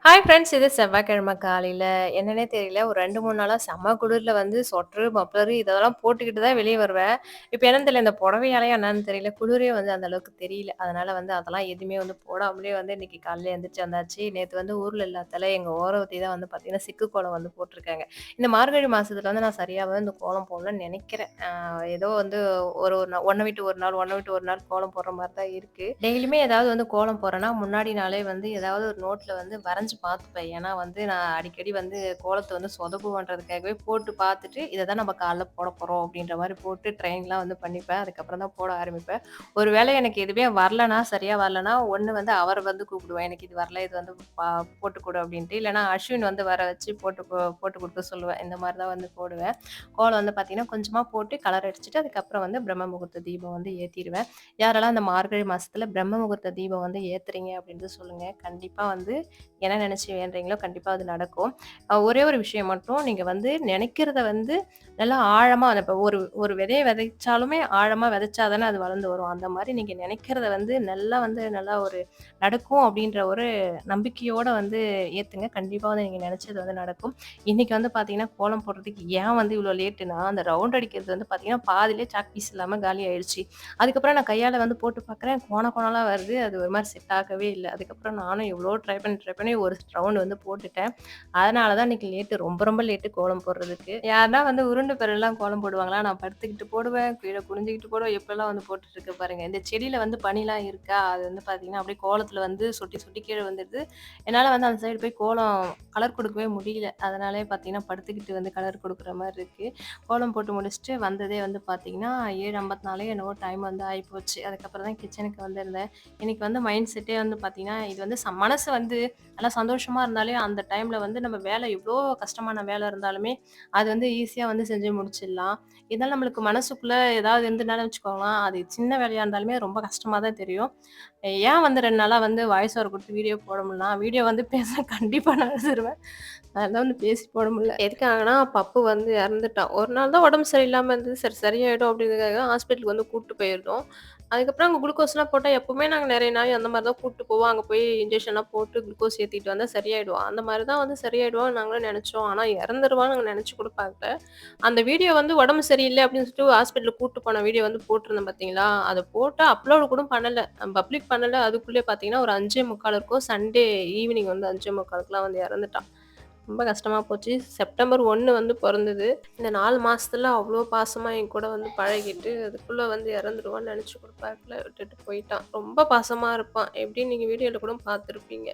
Hi friends. இது செவ்வாய்க்கிழமை காலையில என்னன்னே தெரியல. ஒரு 2, 3 நாளா செம்ம குளிர்ல வந்து சொட்டரு, மப்ளரு இதெல்லாம் போட்டுக்கிட்டு தான் வெளிய வருவேன். இப்ப என்னன்னு தெரியல, இந்த புடவையாலயா என்னன்னு தெரியல, குளிரே வந்து அந்த அளவுக்கு தெரியல. அதனால வந்து அதெல்லாம் எதுவுமே வந்து போடாமலே வந்து இன்னைக்கு காலையில எந்திரிச்சு வந்தாச்சு. நேத்து வந்து ஊர்ல இல்லாத்தால எங்க ஓரவத்தி தான் வந்து பார்த்தீங்கன்னா, சிக்கு கோலம் வந்து போட்டுருக்காங்க. இந்த மார்கழி மாசத்துல வந்து நான் சரியாவே இந்த கோலம் போடலன்னு நெனைக்கிறேன். ஏதோ வந்து ஒரு ஒரு நாள் ஒண்ண விட்டு ஒரு நாள், ஒண்ண விட்டு ஒரு நாள் கோலம் போடுற மாரி தான் இருக்கு. டெய்லியுமே ஏதாவது வந்து கோலம் போடுறேன்னா, முன்னாடி நாளே வந்து ஏதாவது ஒரு நோட்ல வந்து வரைஞ்சு பார்த்துப்பேன். ஏன்னா வந்து நான் அடிக்கடி வந்து கோலத்த வந்து சொதப்புவேன்றதுக்காகவே போட்டு பார்த்துட்டு, இத தான் நம்ம காலைல போடப் போறோம் அப்படின்ற மாரி போட்டு ட்ரெயின்லாம் வந்து பண்ணிப்பேன். அதுக்கப்புறம் தான் போட ஆரம்பிப்பேன். ஒரு வேளை எனக்கு எதுவுமே வரலன்னா, சரியா வரலன்னா, ஒண்ணு வந்து அவர வந்து கூப்பிடுவேன். எனக்கு இது வரல, இது வந்து போட்டு குடு அப்படின்ட்டு. இல்லன்னா அஸ்வின் வந்து வர வச்சு போட்டு குடுக்க சொல்லுவேன். இந்த மாரி தான் வந்து போடுவேன். கோலம் வந்து பார்த்தீங்கன்னா, கொஞ்சமா போட்டு கலர் அடிச்சுட்டு, அதுக்கப்புறம் வந்து பிரம்ம முகூர்த்த தீபம் வந்து ஏத்திருவேன். யாரெல்லாம் அந்த மார்கழி மாசத்துல பிரம்ம முகூர்த்த தீபம் வந்து ஏத்துறீங்க அப்படின்னு சொல்லுங்க. கண்டிப்பா வந்து என்ன நினைச்சு வேண்டுறீங்களோ கண்டிப்பா அது நடக்கும். ஒரே ஒரு விஷயம் மட்டும் நீங்க வந்து நினைக்கிறத வந்து நல்லா ஆழமா இப்ப ஒரு ஒரு விதைய விதைச்சாலுமே ஆழமா விதைச்சா தானே அது வளர்ந்து வரும். அந்த மாரி நீங்க நினைக்கிறத வந்து நல்லா ஒரு நடக்கும் அப்படின்ற ஒரு நம்பிக்கையோட வந்து ஏத்துங்க. கண்டிப்பா வந்து நீங்க நினைச்சது வந்து நடக்கும். இன்னைக்கு வந்து பார்த்தீங்கன்னா, கோலம் போடுறதுக்கு ஏன் வந்து இவ்வளோ லேட்டுன்னா, அந்த ரவுண்ட் அடிக்கிறது வந்து பார்த்தீங்கன்னா, பாதியிலே சாக் பீஸ் இல்லாம காலி ஆயிடுச்சு. அதுக்கப்புறம் நான் கையால வந்து போட்டு பார்க்குறேன். கோணலா வருது. அது ஒரு மாரி செட் ஆகவே இல்ல. அதுக்கப்புறம் நானும் எவ்வளோ ட்ரை பண்ணி ஒரு ரவுண்ட் வந்து போட்டுட்டேன். அதனால தான் இன்னைக்கு லேட்டு. ரொம்ப லேட்டு கோலம் போடுறதுக்கு. யாருன்னா வந்து உருண்டு பெரல்லாம் கோலம் போடுவாங்களா? நான் படுத்துக்கிட்டு போடுவேன், கீழ குனிஞ்சுகிட்டு போடுவேன். எப்படிலாம் வந்து போட்டுட்டுருக்க பாருங்க. இந்த செடியில வந்து பனிலாம் இருக்கா, அது வந்து பார்த்தீங்கன்னா, அப்படியே கோலத்துல வந்து சொட்டி சொட்டி கீழ வந்துடுது. என்னால வந்து அந்த சைடு போய் கோலம் கலர் கொடுக்கவே முடியல. அதனாலயே பார்த்தீங்கன்னா, படுத்துக்கிட்டு வந்து கலர் கொடுக்குற மாரி இருக்கு. கோலம் போட்டு முடிச்சுட்டு வந்ததே வந்து பார்த்தீங்கன்னா, 7:54 என்னவோ டைம் வந்து ஆயிப்போச்சு. அதுக்கப்புறம் தான் கிச்சனுக்கு வந்திருந்தேன். இன்னைக்கு வந்து மைண்ட் செட்டே வந்து பார்த்தீங்கன்னா, இது வந்து மனசு வந்து நல்லா சந்தோஷமா இருந்தாலே, அந்த டைம்ல வந்து நம்ம வேலை எவ்ளோ கஷ்டமான வேலை இருந்தாலுமே, அது வந்து ஈஸியா வந்து செஞ்சு முடிச்சிடலாம். இருந்தாலும் நம்மளுக்கு மனசுக்குள்ள ஏதாவது இருந்துனாலும் வச்சுக்கோங்களேன், அது சின்ன வேலையா இருந்தாலுமே ரொம்ப கஷ்டமா தான் தெரியும். ஏன் வந்து 2 நாளா வந்து வாய்ஸ் ஓவர் குடுத்து வீடியோ போட முடியலனா, வீடியோ வந்து பேச கண்டிப்பா நான் அழுதுருவேன். அதெல்லாம் வந்து பேசி போட முடியல. எதுக்காகன்னா, பப்பு வந்து இறந்துட்டான். ஒரு நாள் தான் உடம்பு சரியில்லாம இருந்தது. சரி சரியாயிடும் அப்படிங்கிறதுக்காக ஹாஸ்பிட்டலுக்கு வந்து கூட்டு போயிருந்தோம். அதுக்கப்புறம் அங்க குளுக்கோஸ்லாம் போட்டா எப்பவுமே நாங்க நெறைய நாள் அந்த மாரி தான் கூட்டு போவோம். அங்க போய் இன்ஜெக்ஷன்லாம் போட்டு குளுக்கோஸ் ஏத்திட்டு வந்தா சரியாயிடுவான். அந்த மாரி தான் வந்து சரியாயிடுவான்னு நாங்களும் நெனச்சோம். ஆனா இறந்துருவான்னு நாங்க நெனச்சு கூட பார்க்கல. அந்த வீடியோ வந்து உடம்பு சரியில்ல அப்படின்னு சொல்லிட்டு ஹாஸ்பிட்டலுக்கு கூட்டு போன வீடியோ வந்து போட்டிருந்தேன் பார்த்தீங்களா? அத போட்டு அப்லோட் கூட பண்ணல. பப்ளிக் பண்ணல. அதுக்குள்ளயே பார்த்தீங்கன்னா, ஒரு 5:45 இருக்கும். சண்டே ஈவினிங் வந்து 5:45க்குலாம் வந்து இறந்துட்டான். ரொம்ப கஷ்டமா போச்சு. செப்டம்பர் 1 வந்து பொறந்தது. இந்த 4 மாசத்துல அவ்ளோ பாசமா என் கூட வந்து பழகிட்டு, அதுக்குள்ள வந்து இறந்துருவான்னு நெனச்சு கூட பார்க்கல. விட்டுட்டு போயிட்டான். ரொம்ப பாசமா இருப்பான். எப்படின்னு நீங்க வீடியோல கூட பார்த்துருப்பீங்க.